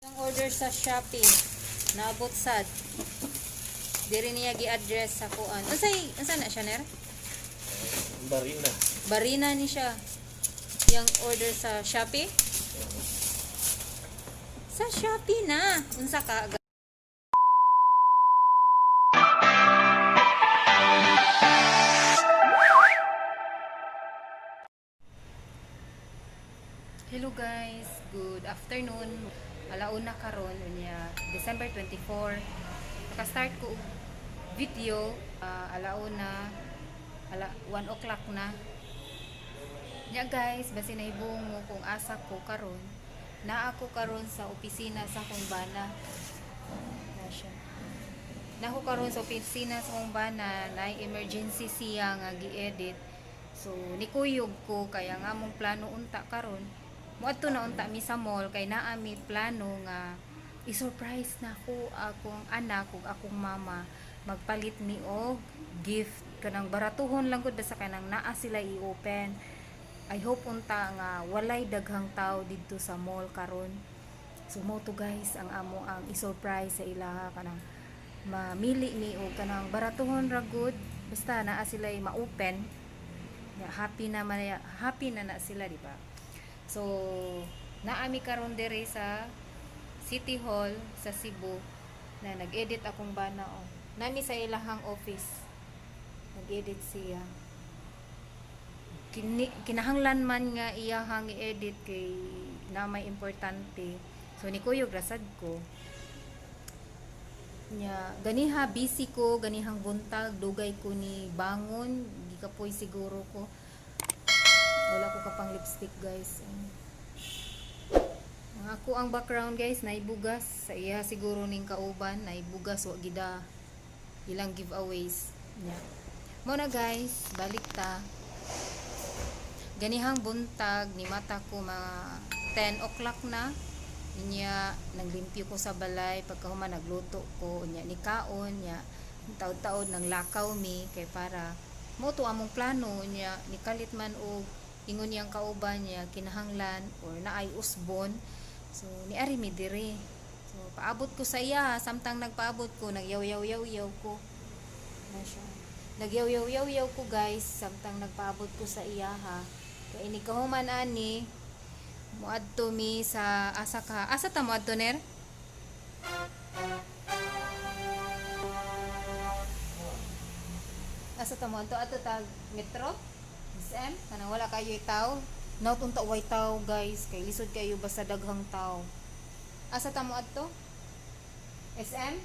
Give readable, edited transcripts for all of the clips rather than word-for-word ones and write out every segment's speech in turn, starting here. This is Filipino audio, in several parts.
Ang order sa Shopee, naabot sad. Diri niya gi-address sa kuan. Unsa na siya ner? Barina. Barina ni siya. Yang order sa Shopee? Sa Shopee na. Unsa ka? Hello guys, good afternoon. Alauna karon unya December 24. Naka-start ko og video alauna 1 o'clock na. Nya guys, basi nahibong mo kung asa ko karon. Naa ako karon sa opisina sa akong bana. Na siya. Na ako karon sa opisina sa akong bana, na emergency siya nga gi-edit. So nikuyog ko kaya nga mong plano unta karon. Muadto na unta mi sa mall kay naa mi plano nga i-surprise na ako akong anak ug akong mama magpalit mi og gift kanang baratuhon lang gud sa kanang naa sila i-open. I hope unta nga walay daghang tao didto sa mall karon. So mo to guys ang amo ang i-surprise sa ila kanang mamili mi og kanang baratuhon ra gud basta naa sila ma-open. Happy na sila, di ba? So, naami karon dere sa City Hall sa Cebu na nag-edit akong bana o. Nami sa ilahang office. Nag-edit siya. Kinahanglan man nga iyahang i-edit kay na may importante. So nikuyog rasad ko. Nya ganiha busy ko, ganihang buntag dugay ko ni bangon, di kapoy siguro ko. Wala ko kapang lipstick guys. Ako ang background guys naibugas sa iya siguro ning kauban naibugas wa gida ilang giveaways nya. Mo na guys, balik ta. Ganihang buntag ni mata ko mga 10 o'clock na. Inya naglimpyo ko sa balay pagkahuman nagluto ko nya ni kaon nya taud-taud nang lakaw mi kay para mo to among plano nya nikalit man og ingon niyang kauban niya kinahanglan or naay usbon. So niari mi diri. So paabot ko sa iya samtang nagpaabot ko nagyaw-yaw ko. Na siya. Nagyaw-yaw ko guys samtang nagpaabot ko sa iya ha. Kay ini kahuman ani muadto mi sa asa ta muadto ner? Asa ta muadto ato tag metro? SM kanang wala kayo taw. Naut unta way taw guys kay lisod kayo basta daghang taw. Asa ta muadto? SM?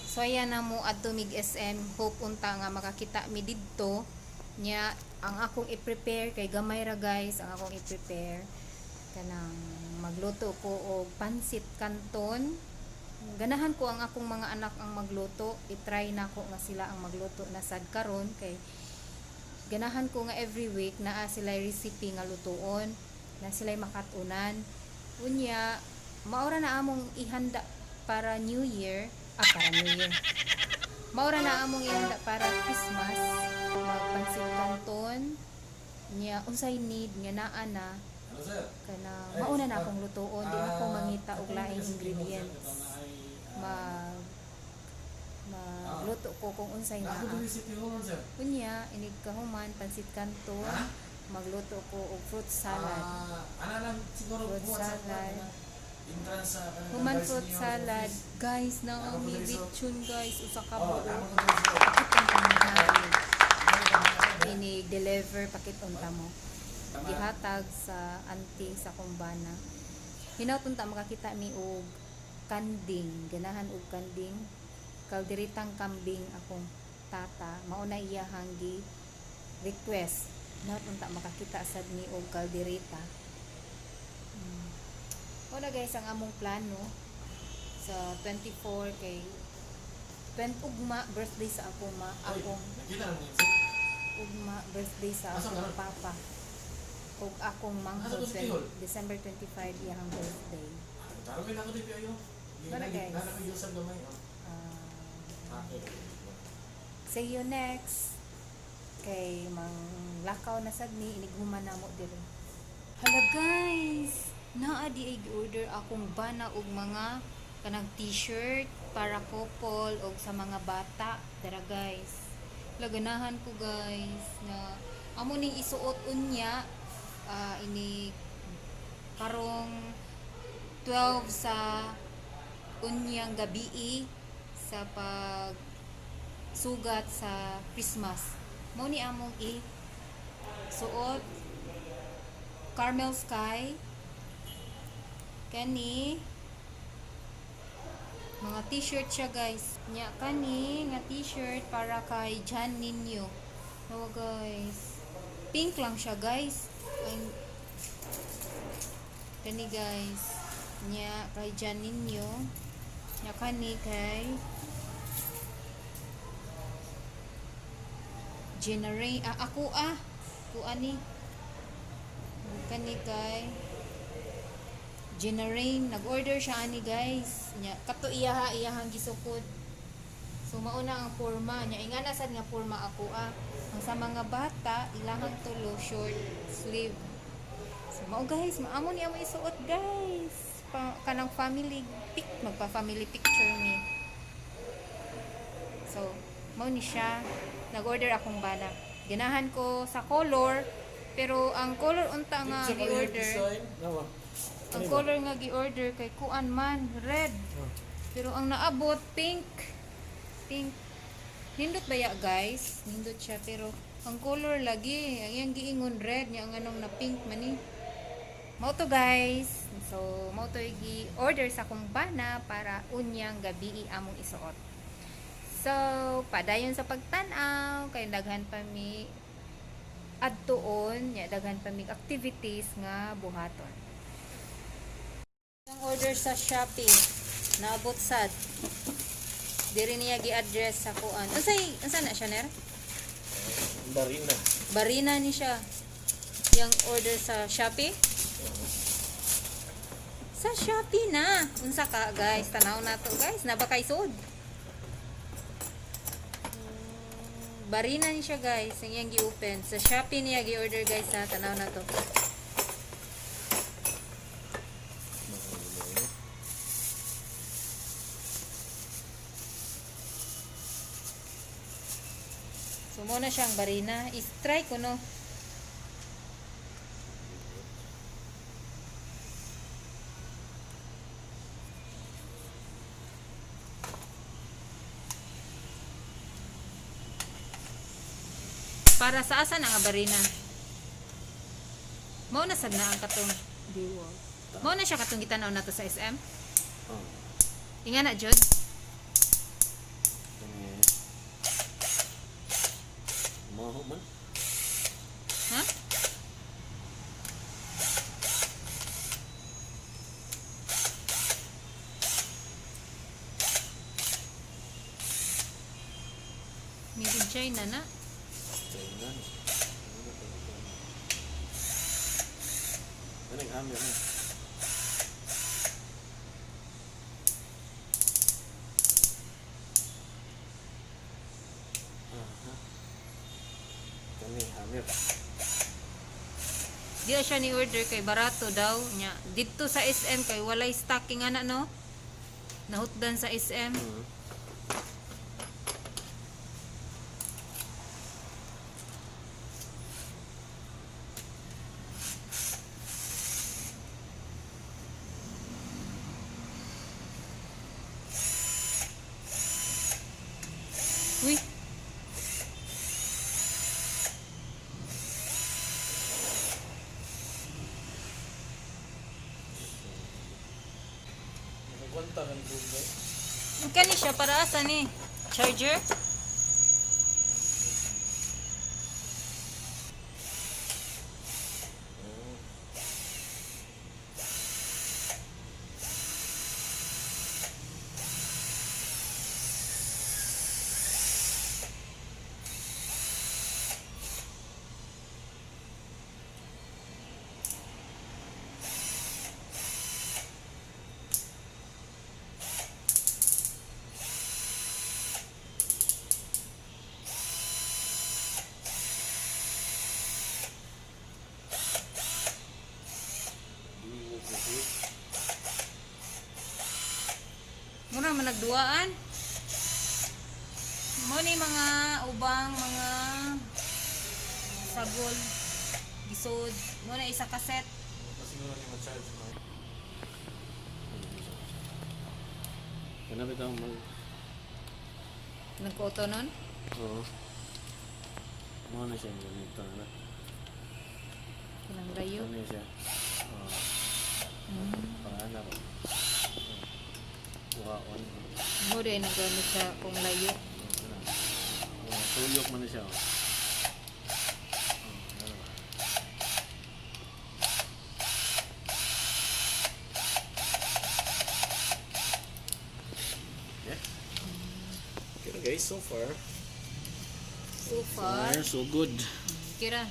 So ayan na mo adto mig SM. Hope unta nga makakita mi didto. Nya ang akong i-prepare kay gamay ra guys ang akong i-prepare kanang magluto ko og pansit canton. Ganahan ko ang akong mga anak ang magluto. I-try na ko nga sila ang magluto na sad karon kay ganahan ko nga every week naa sila recipe nga lutuon na sila makatunan. Unya maura na among ihanda para New Year. Maura na among ihanda para Christmas. Magpansit canton. Nya unsay need nga naa na kana mauna na akong lutuon di na ko mangita og laing ingredients. Magluto ko kung unsay naa. Unya inig kahuman pansit canton, magluto ko og fruit salad. Fruit salad. Human fruit salad, guys, na ang lechon guys, usa ka buo. Inig deliver pakit unta mo. Gihatag sa auntie sa kumbana. Hinaut unta makakita mi og kanding, ganahan og kanding. Kalderitang kambing akong tata mauna iya hanggi request na unta makakita sad ni og kalderita. Una guys ang among plano sa 24 kay ugma birthday sa akong ugma birthday sa akong papa ug akong manghod December 25 iyang birthday. Para guys. See you next. Kay mang lakaw na sad ni inighuman namo diri. Hala guys. naa di ay order akong bana og mga kanang t-shirt para couple og sa mga bata dara guys. Laganahan ko guys na amo ning isuot unya ini karong 12 sa unyang gabi sa pag sugat sa Christmas. Mo ni among suot caramel sky kani mga t-shirt siya guys nya kani nga t-shirt para kay John Ninyo. Oh guys, pink lang siya guys. Kani guys nya kay John Ninyo, nya kani kay ako ani kani kay Generain. Nag-order siya ani guys nya kato iyahang gisukod. So mauna ang forma nya ingana sad nga forma ako ang sa mga bata ilahang tulo short sleeve. So mao guys, maamo ni amo isuot guys kanang family magpa family picture me. So mao ni siya. Nag-order akong bana. Ganahan ko sa color, pero ang color unta nga gi-order. Ang color nga gi-order kay kuan man red. Pero ang naabot pink. Pink. Nindot ba ya guys? Nindot siya pero ang color lagi, ang iyang giingon red nya ang anong na pink man ni. Mao to guys. So mao to gi-order sa akong bana para unyang gabi among isuot. So, padayon sa pagtan-aw, kay daghan pa mi adtuon, nya daghan pa mi activities nga buhaton. Ang order sa Shopee, naabot sad. Diri niya gi-address sa kuan. Unsa na siya ner? Barina. Barina ni siya. Yang order sa Shopee? Sa Shopee na. Unsa ka guys? Tanaw na to guys. Nabakay sud. Barina ni siya guys, ang iyang gi-open. Sa Shopee niya gi-order guys ha, tanaw na to. So muna siyang barina. I-try ko no. Para sa asa na nga barina? Mao na sad na ang katong Diwa. mao na siya katong gitanaw nato sa SM. Oh. Inga na jud. Maho man. Ha? Made in China na. Ano hammer na? Kani hammer. Di siya ni order kay barato daw nya. Dito sa SM kay walay stocking ana no. Nahutdan sa SM. Uy. Nagkwanta ng Google. Kani siya para asa ni? Charger? Mura man nagduaan. Mo ni mga ubang mga sagol gisod. Mo na isa kaset. Siguro ni ma-charge mo. Kanapit ako mag... Nagko-auto nun? Oo. Mga na siya yung ganito na. Kanang rayo. Ano siya? Oo. Pangalan ko. Kuhaon. Mo rin nagamit sa kung layo. Tuyok mo na siya. Yeah. Okay guys, so far. So far, So good. kira.